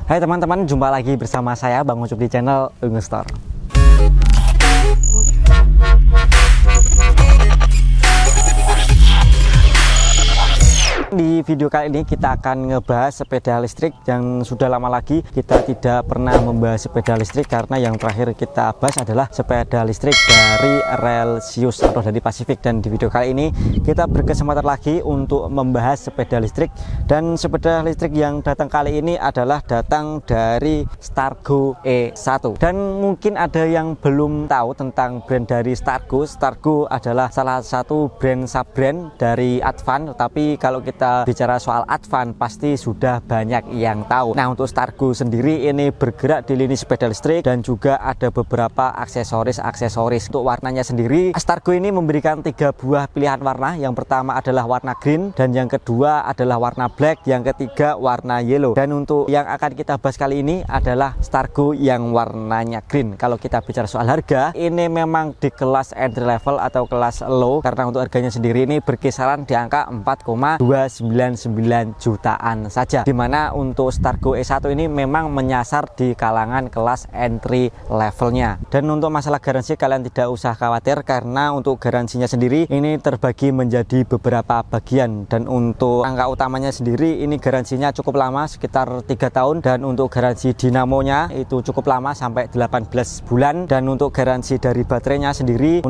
Hai teman-teman, jumpa lagi bersama saya Bang Ucup di channel Ungu Store. Di video kali ini kita akan ngebahas sepeda listrik yang sudah lama lagi kita tidak pernah membahas sepeda listrik, karena yang terakhir kita bahas adalah sepeda listrik dari Relsius atau dari Pacific. Dan di video kali ini kita berkesempatan lagi untuk membahas sepeda listrik, dan sepeda listrik yang datang kali ini adalah datang dari Stargo E1. Dan mungkin ada yang belum tahu tentang brand dari Stargo. Stargo adalah salah satu brand sub-brand dari Advan, tapi kalau kita bicara soal Advan pasti sudah banyak yang tahu. Nah, untuk Stargo sendiri ini bergerak di lini sepeda listrik dan juga ada beberapa aksesoris. Untuk warnanya sendiri, Stargo ini memberikan 3 buah pilihan warna. Yang pertama adalah warna green, dan yang kedua adalah warna black, yang ketiga warna yellow. Dan untuk yang akan kita bahas kali ini adalah Stargo yang warnanya green. Kalau kita bicara soal harga, ini memang di kelas entry level atau kelas low, karena untuk harganya sendiri ini berkisaran di angka 4,299 jutaan saja, dimana untuk Stargo E1 ini memang menyasar di kalangan kelas entry levelnya. Dan untuk masalah garansi kalian tidak usah khawatir, karena untuk garansinya sendiri ini terbagi menjadi beberapa bagian. Dan untuk angka utamanya sendiri ini garansinya cukup lama, sekitar 3 tahun, dan untuk garansi dinamonya itu cukup lama sampai 18 bulan. Dan untuk garansi dari baterainya sendiri,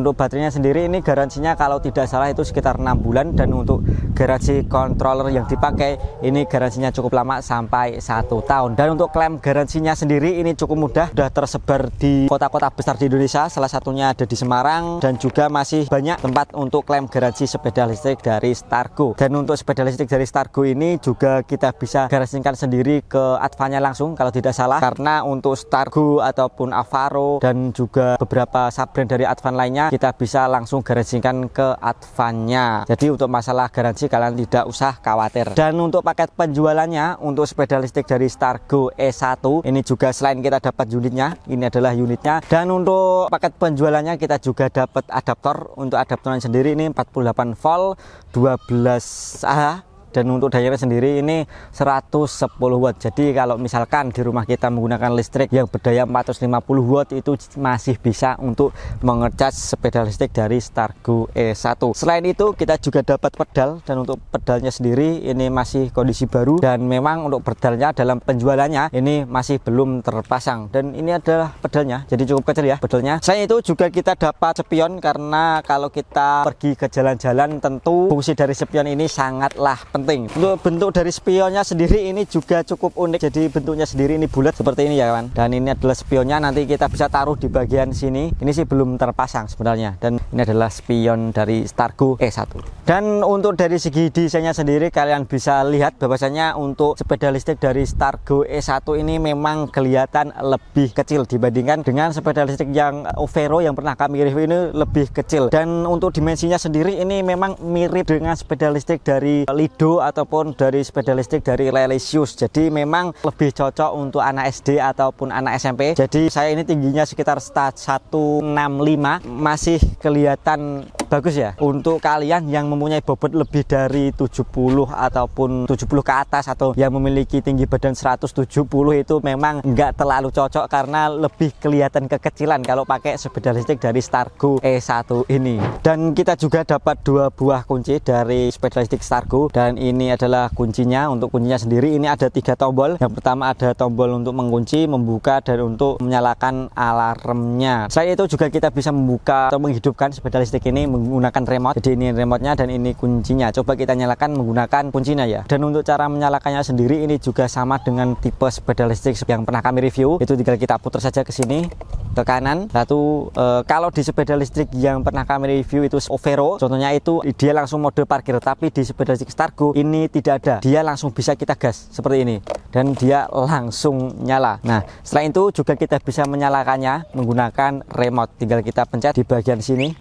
ini garansinya kalau tidak salah itu sekitar 6 bulan. Dan untuk garansi controller yang dipakai ini garansinya cukup lama sampai 1 tahun. Dan untuk klaim garansinya sendiri ini cukup mudah, sudah tersebar di kota-kota besar di Indonesia, salah satunya ada di Semarang, dan juga masih banyak tempat untuk klaim garansi sepeda listrik dari Stargo. Dan untuk sepeda listrik dari Stargo ini juga kita bisa garansikan sendiri ke Advannya langsung kalau tidak salah, karena untuk Stargo ataupun Avaro dan juga beberapa sub-brand dari Advan lainnya kita bisa langsung garansikan ke Advannya. Jadi untuk masalah garansi kalian tidak usah khawatir. Dan untuk paket penjualannya untuk sepeda listrik dari Stargo E1 ini juga selain kita dapat unitnya, ini adalah unitnya, dan untuk paket penjualannya kita juga dapat adaptor. Untuk adaptornya sendiri ini 48 volt 12 Ah, dan untuk dayanya sendiri ini 110 watt. Jadi kalau misalkan di rumah kita menggunakan listrik yang berdaya 450 watt itu masih bisa untuk mengecas sepeda listrik dari Stargo E1. Selain itu kita juga dapat pedal, dan untuk pedalnya sendiri ini masih kondisi baru, dan memang untuk pedalnya dalam penjualannya ini masih belum terpasang. Dan ini adalah pedalnya, jadi cukup kecil ya pedalnya. Selain itu juga kita dapat spion, karena kalau kita pergi ke jalan-jalan tentu fungsi dari spion ini sangatlah penting. Untuk bentuk dari spionnya sendiri ini juga cukup unik. Jadi bentuknya sendiri ini bulat seperti ini ya kawan. Dan ini adalah spionnya, nanti kita bisa taruh di bagian sini. Ini sih belum terpasang sebenarnya. Dan ini adalah spion dari Stargo E1. Dan untuk dari segi desainnya sendiri kalian bisa lihat bahwasanya untuk sepeda listrik dari Stargo E1 ini memang kelihatan lebih kecil dibandingkan dengan sepeda listrik yang Overo yang pernah kami review, ini lebih kecil. Dan untuk dimensinya sendiri ini memang mirip dengan sepeda listrik dari Lido ataupun dari sepeda listrik dari Relsius. Jadi memang lebih cocok untuk anak SD ataupun anak SMP. Jadi saya ini tingginya sekitar 165, masih kelihatan bagus ya. Untuk kalian yang mempunyai bobot lebih dari 70 ataupun 70 ke atas, atau yang memiliki tinggi badan 170, itu memang nggak terlalu cocok karena lebih kelihatan kekecilan kalau pakai sepeda listrik dari Stargo E1 ini. Dan kita juga dapat 2 buah kunci dari sepeda listrik Stargo, dan ini adalah kuncinya. Untuk kuncinya sendiri ini ada 3 tombol. Yang pertama ada tombol untuk mengunci, membuka, dan untuk menyalakan alarmnya. Selain itu juga kita bisa membuka atau menghidupkan sepeda listrik ini menggunakan remote. Jadi ini remote-nya dan ini kuncinya. Coba kita nyalakan menggunakan kuncinya ya. Dan untuk cara menyalakannya sendiri ini juga sama dengan tipe sepeda listrik yang pernah kami review. Itu tinggal kita putar saja ke sini, ke kanan. Lalu kalau di sepeda listrik yang pernah kami review itu Overo, contohnya itu dia langsung mode parkir. Tapi di sepeda listrik Stargo ini tidak ada, dia langsung bisa kita gas seperti ini, dan dia langsung nyala. Nah, selain itu juga kita bisa menyalakannya menggunakan remote. Tinggal kita pencet di bagian sini.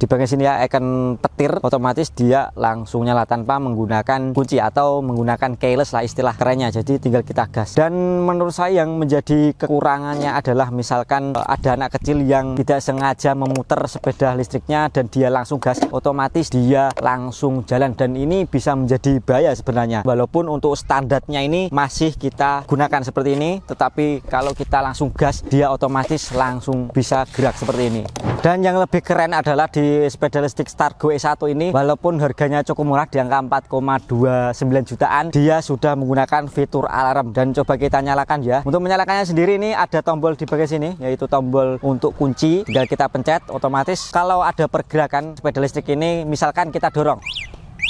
di bagian sini ya icon petir, otomatis dia langsung nyala tanpa menggunakan kunci atau menggunakan keyless lah istilah kerennya. Jadi tinggal kita gas. Dan menurut saya yang menjadi kekurangannya adalah misalkan ada anak kecil yang tidak sengaja memutar sepeda listriknya dan dia langsung gas, otomatis dia langsung jalan, dan ini bisa menjadi bahaya sebenarnya. Walaupun untuk standarnya ini masih kita gunakan seperti ini, tetapi kalau kita langsung gas dia otomatis langsung bisa gerak seperti ini. Dan yang lebih keren adalah di sepeda listrik Stargo E1 ini, walaupun harganya cukup murah di angka 4,29 jutaan, dia sudah menggunakan fitur alarm. Dan coba kita nyalakan ya. Untuk menyalakannya sendiri ini ada tombol di bagian sini, yaitu tombol untuk kunci. Tinggal kita pencet, otomatis kalau ada pergerakan sepeda listrik ini, misalkan kita dorong,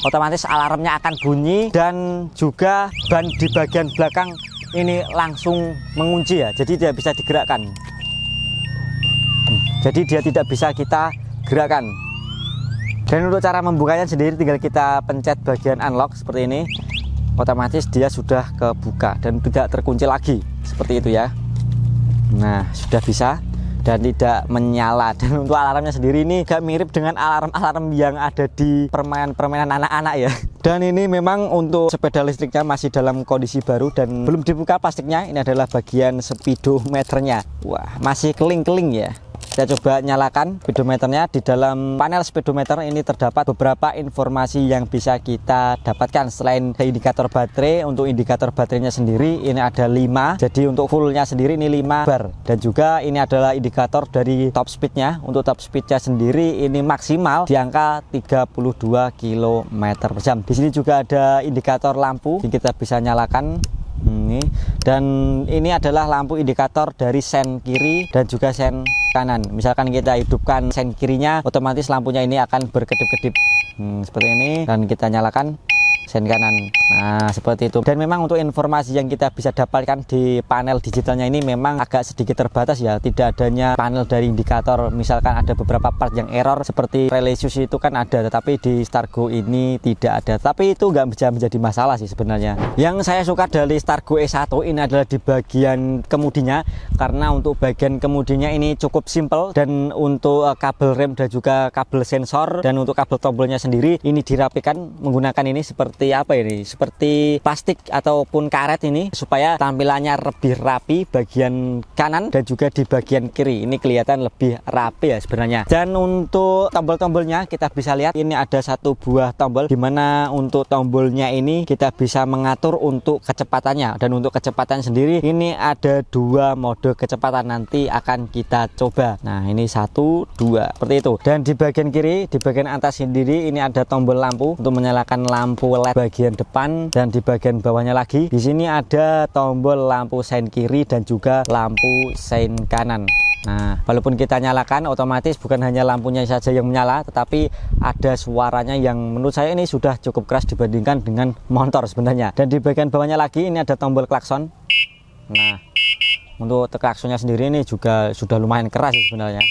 otomatis alarmnya akan bunyi, dan juga ban di bagian belakang ini langsung mengunci ya, jadi tidak bisa digerakkan. Jadi dia tidak bisa kita gerakkan. Dan untuk cara membukanya sendiri tinggal kita pencet bagian unlock seperti ini, otomatis dia sudah kebuka dan tidak terkunci lagi seperti itu ya. Nah, sudah bisa dan tidak menyala. Dan untuk alarmnya sendiri ini agak mirip dengan alarm-alarm yang ada di permainan anak-anak ya. Dan ini memang untuk sepeda listriknya masih dalam kondisi baru dan belum dibuka plastiknya. Ini adalah bagian speedometernya. Wah, masih keling-keling ya. Saya coba nyalakan speedometernya. Di dalam panel speedometer ini terdapat beberapa informasi yang bisa kita dapatkan. Selain indikator baterai, untuk indikator baterainya sendiri ini ada 5. Jadi untuk fullnya sendiri ini 5 bar. Dan juga ini adalah indikator dari top speednya. Untuk top speednya sendiri ini maksimal di angka 32 km per jam. Di sini juga ada indikator lampu yang kita bisa nyalakan. Ini, dan ini adalah lampu indikator dari sen kiri dan juga sen kanan. Misalkan kita hidupkan sen kirinya, otomatis lampunya ini akan berkedip-kedip seperti ini, dan kita nyalakan sen kanan. Nah, seperti itu. Dan memang untuk informasi yang kita bisa dapatkan di panel digitalnya ini memang agak sedikit terbatas ya. Tidak adanya panel dari indikator. Misalkan ada beberapa part yang error seperti relay switch itu kan ada, tetapi di Stargo ini tidak ada. Tapi itu nggak bisa menjadi masalah sih sebenarnya. Yang saya suka dari Stargo E1 ini adalah di bagian kemudinya, karena untuk bagian kemudinya ini cukup simple, dan untuk kabel rem dan juga kabel sensor dan untuk kabel tombolnya sendiri ini dirapikan menggunakan ini seperti apa ini? Seperti plastik ataupun karet ini, supaya tampilannya lebih rapi bagian kanan dan juga di bagian kiri. Ini kelihatan lebih rapi ya sebenarnya. Dan untuk tombol-tombolnya kita bisa lihat ini ada satu buah tombol, dimana untuk tombolnya ini kita bisa mengatur untuk kecepatannya. Dan untuk kecepatan sendiri ini ada 2 mode kecepatan, nanti akan kita coba. Nah, ini 1, 2 seperti itu. Dan di bagian kiri, di bagian atas sendiri ini ada tombol lampu untuk menyalakan lampu LED bagian depan, dan di bagian bawahnya lagi di sini ada tombol lampu sein kiri dan juga lampu sein kanan. Nah, walaupun kita nyalakan, otomatis bukan hanya lampunya saja yang menyala, tetapi ada suaranya yang menurut saya ini sudah cukup keras dibandingkan dengan motor sebenarnya. Dan di bagian bawahnya lagi ini ada tombol klakson. Nah, untuk klaksonnya sendiri ini juga sudah lumayan keras sebenarnya.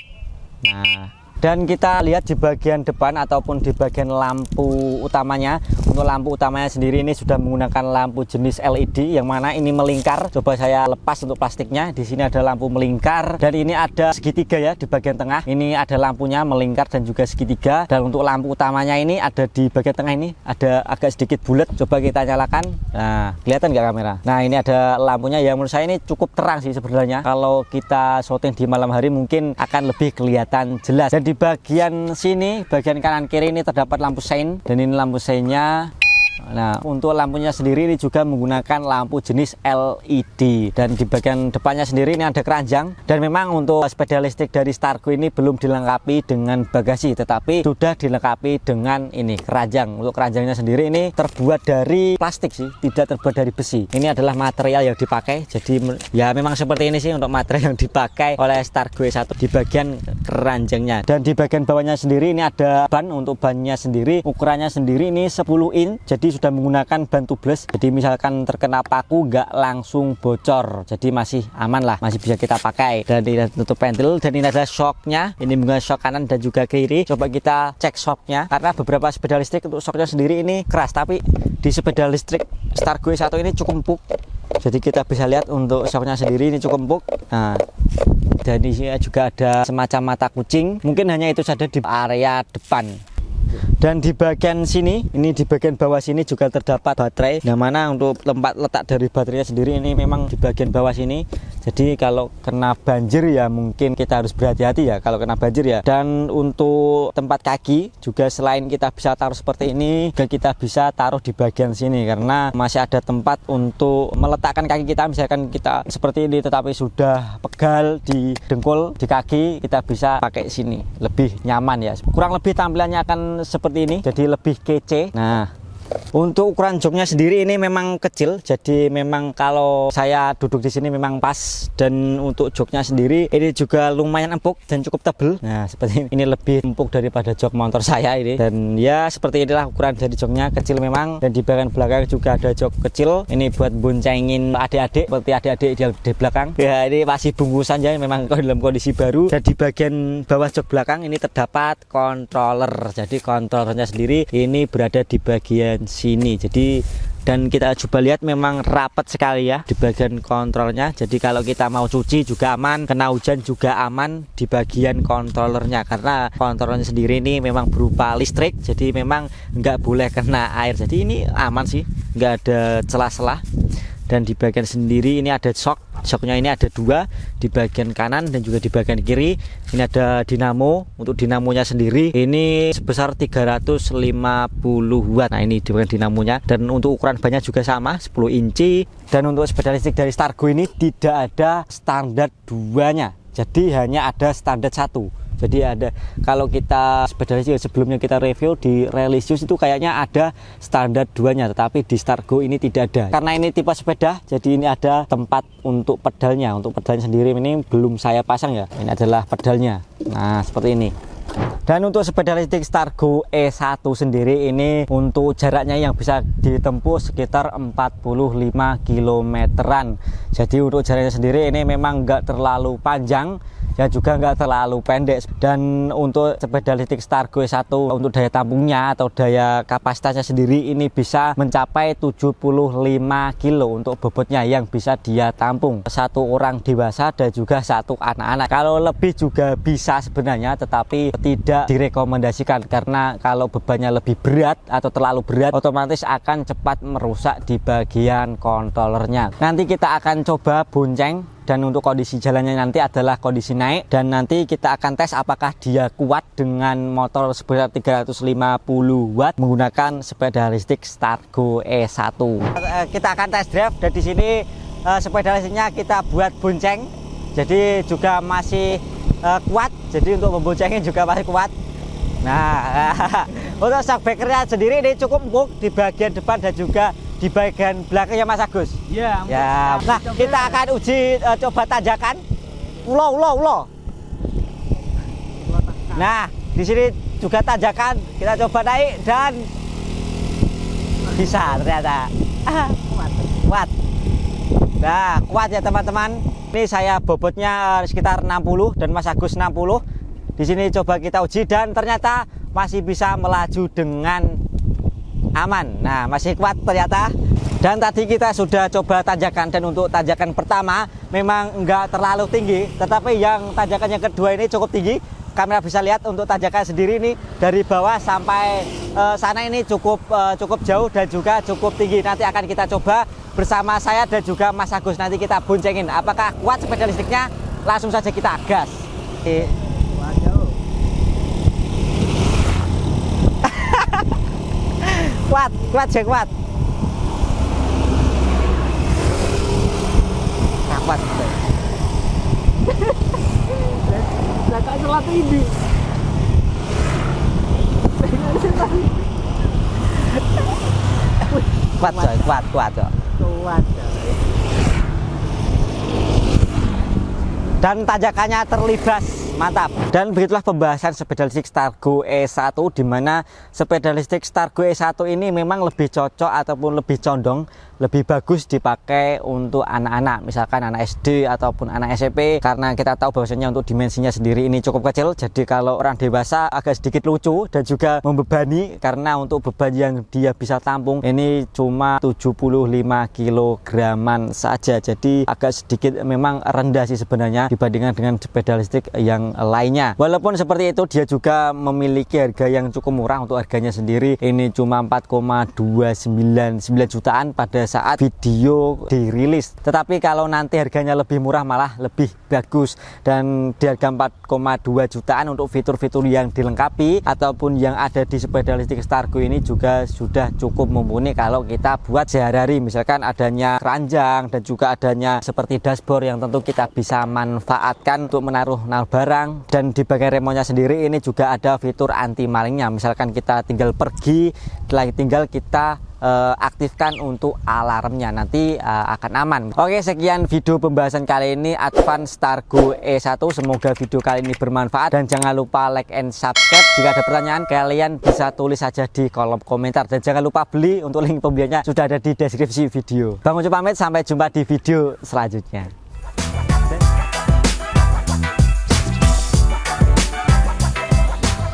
Nah, dan kita lihat di bagian depan ataupun di bagian lampu utamanya. Untuk lampu utamanya sendiri ini sudah menggunakan lampu jenis LED, yang mana ini melingkar. Coba saya lepas untuk plastiknya. Di sini ada lampu melingkar, dan ini ada segitiga ya di bagian tengah. Ini ada lampunya melingkar dan juga segitiga. Dan untuk lampu utamanya ini ada di bagian tengah, ini ada agak sedikit bulat. Coba kita nyalakan. Nah, kelihatan nggak kamera? Nah, ini ada lampunya yang menurut saya ini cukup terang sih sebenarnya. Kalau kita syuting di malam hari mungkin akan lebih kelihatan jelas. Dan di bagian sini, bagian kanan kiri ini terdapat lampu sein, dan ini lampu seinnya. Nah, untuk lampunya sendiri ini juga menggunakan lampu jenis LED. Dan di bagian depannya sendiri ini ada keranjang. Dan memang untuk sepeda listrik dari Stargo ini belum dilengkapi dengan bagasi, tetapi sudah dilengkapi dengan ini keranjang. Untuk keranjangnya sendiri ini terbuat dari plastik sih, tidak terbuat dari besi. Ini adalah material yang dipakai. Jadi ya memang seperti ini sih untuk material yang dipakai oleh Stargo E1 di bagian keranjangnya. Dan di bagian bawahnya sendiri ini ada ban. Untuk bannya sendiri ukurannya sendiri ini 10 in. Jadi sudah menggunakan ban tubeless, jadi misalkan terkena paku nggak langsung bocor, jadi masih aman lah, masih bisa kita pakai. Dan ini tutup ventil, dan ini adalah shocknya, ini menggunakan shock kanan dan juga kiri. Coba kita cek shocknya, karena beberapa sepeda listrik untuk shocknya sendiri ini keras, tapi di sepeda listrik Stargo E1 ini cukup empuk. Jadi kita bisa lihat untuk shocknya sendiri ini cukup empuk. Nah, Dan di sini juga ada semacam mata kucing. Mungkin hanya itu saja di area depan. Dan di bagian sini, ini di bagian bawah sini juga terdapat baterai. Yang mana untuk tempat letak dari baterainya sendiri ini memang di bagian bawah sini. Jadi kalau kena banjir ya mungkin kita harus berhati-hati ya kalau kena banjir ya. Dan untuk tempat kaki juga selain kita bisa taruh seperti ini, juga kita bisa taruh di bagian sini karena masih ada tempat untuk meletakkan kaki kita. Misalkan kita seperti ini tetapi sudah pegal di dengkul, di kaki, kita bisa pakai sini, lebih nyaman ya. Kurang lebih tampilannya akan seperti ini, jadi lebih kece. Nah, untuk ukuran joknya sendiri ini memang kecil, jadi memang kalau saya duduk di sini memang pas. Dan untuk joknya sendiri ini juga lumayan empuk dan cukup tebal. Nah, seperti ini lebih empuk daripada jok motor saya ini. Dan ya seperti inilah ukuran dari joknya, kecil memang. Dan di bagian belakang juga ada jok kecil. Ini buat boncengin adik-adik, seperti adik-adik di belakang. Ya ini masih bungkusan ya, memang dalam kondisi baru. Dan di bagian bawah jok belakang ini terdapat controller. Jadi controllernya sendiri ini berada di bagian sini. Jadi dan kita coba lihat memang rapat sekali ya di bagian kontrolnya. Jadi kalau kita mau cuci juga aman, kena hujan juga aman di bagian kontrolernya karena kontrolnya sendiri ini memang berupa listrik. Jadi memang nggak boleh kena air. Jadi ini aman sih, nggak ada celah-celah. Dan di bagian sendiri ini ada shocknya ini ada dua di bagian kanan dan juga di bagian kiri. Ini ada dinamo. Untuk dinamonya sendiri ini sebesar 350 watt. Nah ini di bagian dinamonya. Dan untuk ukuran bannya juga sama 10 inci. Dan untuk sepeda listrik dari Stargo ini tidak ada standar 2-nya, jadi hanya ada standar 1. Jadi ada, kalau kita sepeda listrik sebelumnya kita review di Relisius itu kayaknya ada standar 2-nya, tetapi di Stargo ini tidak ada. Karena ini tipe sepeda, jadi ini ada tempat untuk pedalnya. Untuk pedalnya sendiri ini belum saya pasang ya. Ini adalah pedalnya. Nah, seperti ini. Dan untuk sepeda listrik Stargo E1 sendiri ini untuk jaraknya yang bisa ditempuh sekitar 45 kilometeran. Jadi untuk jaraknya sendiri ini memang nggak terlalu panjang ya, juga nggak terlalu pendek. Dan untuk sepeda listrik Stargo E1 untuk daya tampungnya atau daya kapasitasnya sendiri ini bisa mencapai 75 kilo untuk bobotnya yang bisa dia tampung satu orang dewasa dan juga satu anak-anak. Kalau lebih juga bisa sebenarnya, tetapi tidak direkomendasikan karena kalau bebannya lebih berat atau terlalu berat otomatis akan cepat merusak di bagian kontrolernya. Nanti kita akan coba bonceng. Dan untuk kondisi jalannya nanti adalah kondisi naik, dan nanti kita akan tes apakah dia kuat dengan motor sebesar 350 watt menggunakan sepeda listrik Stargo E1. Kita akan tes drive, dan di sini sepeda listriknya kita buat bonceng, jadi juga masih kuat. Jadi untuk memboncengin juga masih kuat. Nah, untuk shock breakernya sendiri ini cukup empuk di bagian depan dan juga di bagian belakangnya Mas Agus. Iya. Ya. Nah, kita akan uji coba tanjakan. Ulo. Nah, di sini juga tanjakan. Kita coba naik dan bisa ternyata. Kuat. Nah, kuat ya teman-teman. Ini saya bobotnya sekitar 60 dan Mas Agus 60. Di sini coba kita uji dan ternyata masih bisa melaju dengan aman. Nah, masih kuat ternyata. Dan tadi kita sudah coba tanjakan, dan untuk tanjakan pertama memang enggak terlalu tinggi, tetapi yang tanjakan yang kedua ini cukup tinggi. Kamera bisa lihat untuk tanjakan sendiri ini dari bawah sampai sana ini cukup jauh dan juga cukup tinggi. Nanti akan kita coba bersama saya dan juga Mas Agus. Nanti kita boncengin apakah kuat sepeda listriknya. Langsung saja kita gas. kuat. Kuat. Kakak selat ini. Kuat. Dan tanjakannya terlibas Mantap. Dan begitulah pembahasan sepeda listrik Stargo E1, di mana sepeda listrik Stargo E1 ini memang lebih cocok ataupun lebih condong, lebih bagus dipakai untuk anak-anak, misalkan anak SD ataupun anak SMP, karena kita tahu bahwasanya untuk dimensinya sendiri ini cukup kecil. Jadi kalau orang dewasa agak sedikit lucu dan juga membebani, karena untuk beban yang dia bisa tampung ini cuma 75 kilograman saja. Jadi agak sedikit memang rendah sih sebenarnya dibandingkan dengan sepeda listrik yang lainnya. Walaupun seperti itu, dia juga memiliki harga yang cukup murah. Untuk harganya sendiri ini cuma 4,299 jutaan pada saat video dirilis. Tetapi kalau nanti harganya lebih murah malah lebih bagus, dan di harga 4,2 jutaan untuk fitur-fitur yang dilengkapi ataupun yang ada di sepeda listrik Stargo ini juga sudah cukup mumpuni kalau kita buat sehari-hari. Misalkan adanya keranjang dan juga adanya seperti dashboard yang tentu kita bisa manfaatkan untuk menaruh barang, dan di bagian remote-nya sendiri ini juga ada fitur anti malingnya. Misalkan kita tinggal pergi, tinggal kita aktifkan untuk alarmnya, nanti akan aman. Oke, sekian video pembahasan kali ini Advan Stargo E1. Semoga video kali ini bermanfaat, dan jangan lupa like and subscribe. Jika ada pertanyaan, kalian bisa tulis saja di kolom komentar, dan jangan lupa beli. Untuk link pembeliannya sudah ada di deskripsi video. Bang Ucup pamit, sampai jumpa di video selanjutnya.